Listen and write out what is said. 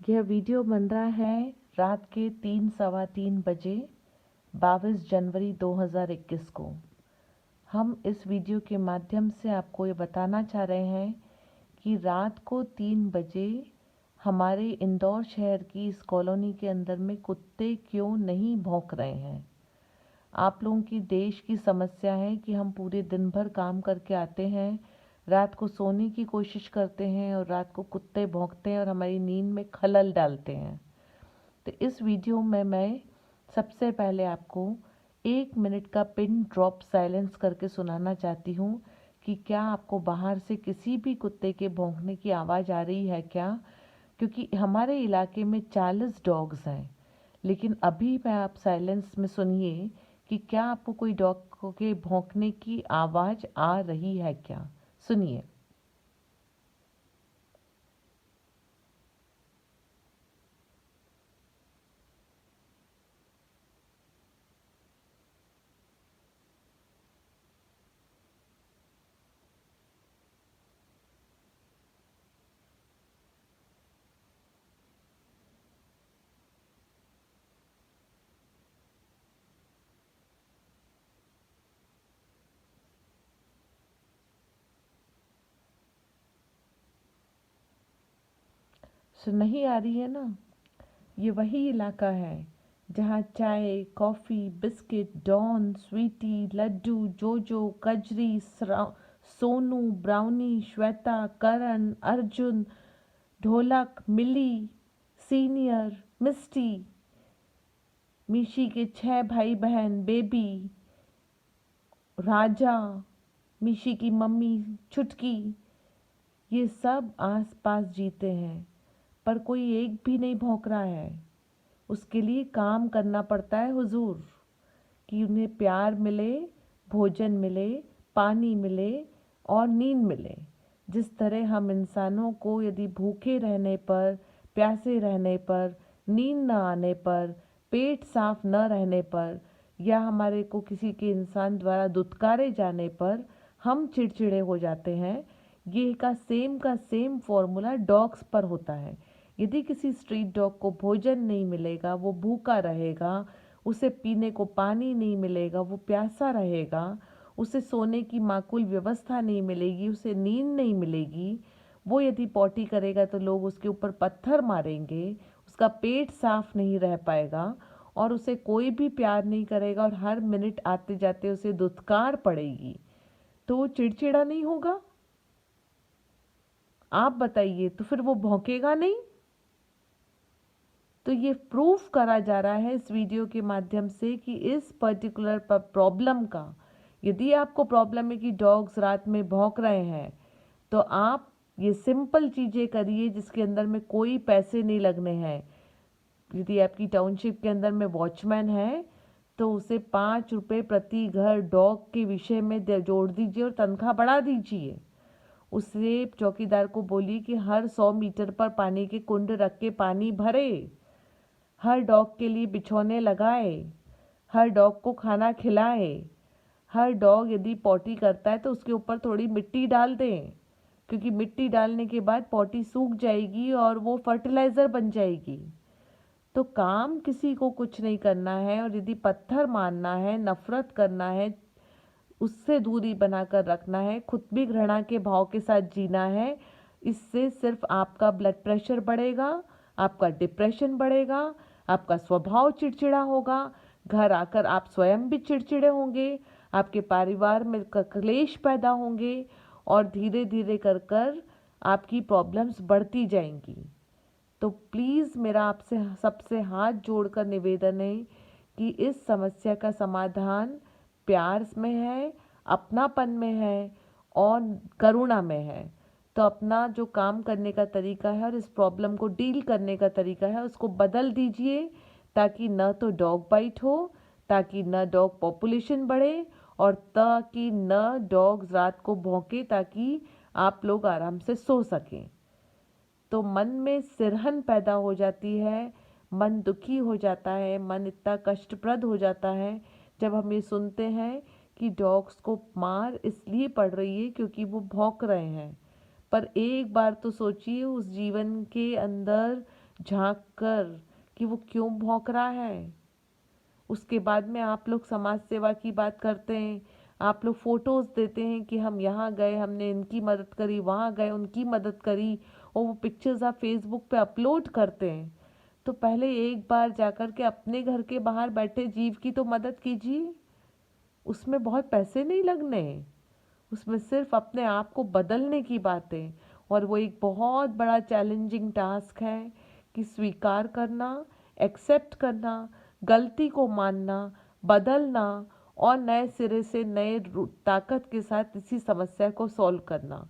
यह वीडियो बन रहा है रात के 3 सवा 3 बजे 22 जनवरी 2021 को। हम इस वीडियो के माध्यम से आपको ये बताना चाह रहे हैं कि रात को 3 बजे हमारे इंदौर शहर की इस कॉलोनी के अंदर में कुत्ते क्यों नहीं भौंक रहे हैं। आप लोगों की देश की समस्या है कि हम पूरे दिन भर काम करके आते हैं, रात को सोने की कोशिश करते हैं और रात को कुत्ते भौंकते हैं और हमारी नींद में खलल डालते हैं। तो इस वीडियो में मैं सबसे पहले आपको 1 मिनट का पिन ड्रॉप साइलेंस करके सुनाना चाहती हूँ कि क्या आपको बाहर से किसी भी कुत्ते के भौंकने की आवाज़ आ रही है क्या। क्योंकि हमारे इलाके में 40 डॉग्स हैं, लेकिन अभी मैं आप साइलेंस में सुनिए कि क्या आपको कोई डॉग के भौंकने की आवाज़ आ रही है क्या। सुनिए। नहीं आ रही है ना। ये वही इलाका है जहाँ Chai, Coffee, Biscuit, Don, Sweetie, Laddu, Jojo, Kajri, Sonu, Brownie, Shweta, Karan, Arjun, Dholak, Mili, senior, मिस्टी, मीशी के 6 भाई बहन, बेबी, राजा, मीशी की मम्मी छुटकी, ये सब आस पास जीते हैं, पर कोई एक भी नहीं भौंक रहा है। उसके लिए काम करना पड़ता है हुजूर, कि उन्हें प्यार मिले, भोजन मिले, पानी मिले और नींद मिले। जिस तरह हम इंसानों को यदि भूखे रहने पर, प्यासे रहने पर, नींद न आने पर, पेट साफ न रहने पर या हमारे को किसी के इंसान द्वारा दुत्कारे जाने पर हम चिड़चिड़े हो जाते हैं, ये का सेम फॉर्मूला डॉग्स पर होता है। यदि किसी स्ट्रीट डॉग को भोजन नहीं मिलेगा, वो भूखा रहेगा, उसे पीने को पानी नहीं मिलेगा, वो प्यासा रहेगा, उसे सोने की माकूल व्यवस्था नहीं मिलेगी, उसे नींद नहीं मिलेगी, वो यदि पॉटी करेगा तो लोग उसके ऊपर पत्थर मारेंगे, उसका पेट साफ नहीं रह पाएगा और उसे कोई भी प्यार नहीं करेगा और हर मिनट आते जाते उसे दुत्कार पड़ेगी, तो वो चिड़चिड़ा नहीं होगा। आप बताइए, तो फिर वो भौंकेगा नहीं। तो ये प्रूफ करा जा रहा है इस वीडियो के माध्यम से कि इस पर्टिकुलर प्रॉब्लम का, यदि आपको प्रॉब्लम है कि डॉग्स रात में भौंक रहे हैं, तो आप ये सिंपल चीज़ें करिए जिसके अंदर में कोई पैसे नहीं लगने हैं। यदि आपकी टाउनशिप के अंदर में वॉचमैन है तो उसे 5 रुपये प्रति घर डॉग के विषय में जोड़ दीजिए और तनख्वाह बढ़ा दीजिए। उससे चौकीदार को बोलिए कि हर 100 मीटर पर पानी के कुंड रख के पानी भरे, हर डॉग के लिए बिछौने लगाए, हर डॉग को खाना खिलाए, हर डॉग यदि पॉटी करता है तो उसके ऊपर थोड़ी मिट्टी डाल दें, क्योंकि मिट्टी डालने के बाद पॉटी सूख जाएगी और वो फर्टिलाइज़र बन जाएगी। तो काम किसी को कुछ नहीं करना है, और यदि पत्थर मारना है, नफरत करना है, उससे दूरी बनाकर रखना है, खुद भी घृणा के भाव के साथ जीना है, इससे सिर्फ आपका ब्लड प्रेशर बढ़ेगा, आपका डिप्रेशन बढ़ेगा, आपका स्वभाव चिड़चिड़ा होगा, घर आकर आप स्वयं भी चिड़चिड़े होंगे, आपके परिवार में क्लेश पैदा होंगे और धीरे धीरे कर कर आपकी प्रॉब्लम्स बढ़ती जाएंगी। तो प्लीज़ मेरा आपसे सबसे हाथ जोड़कर निवेदन है कि इस समस्या का समाधान प्यार में है, अपनापन में है और करुणा में है। तो अपना जो काम करने का तरीका है और इस प्रॉब्लम को डील करने का तरीका है उसको बदल दीजिए, ताकि न तो डॉग बाइट हो, ताकि न डॉग पॉपुलेशन बढ़े और ताकि न डॉग्स रात को भौंके, ताकि आप लोग आराम से सो सकें। तो मन में सिरहन पैदा हो जाती है, मन दुखी हो जाता है, मन इतना कष्टप्रद हो जाता है जब हम ये सुनते हैं कि डॉग्स को मार इसलिए पड़ रही है क्योंकि वो भौंक रहे हैं। पर एक बार तो सोचिए, उस जीवन के अंदर झांक कर कि वो क्यों भौंक रहा है। उसके बाद में आप लोग समाज सेवा की बात करते हैं, आप लोग फोटोज़ देते हैं कि हम यहाँ गए, हमने इनकी मदद करी, वहाँ गए उनकी मदद करी, और वो पिक्चर्स आप फेसबुक पे अपलोड करते हैं। तो पहले एक बार जाकर के अपने घर के बाहर बैठे जीव की तो मदद कीजिए। उसमें बहुत पैसे नहीं लगने, उसमें सिर्फ अपने आप को बदलने की बात है। और वो एक बहुत बड़ा चैलेंजिंग टास्क है कि स्वीकार करना, एक्सेप्ट करना, गलती को मानना, बदलना, और नए सिरे से नए ताकत के साथ इसी समस्या को सॉल्व करना।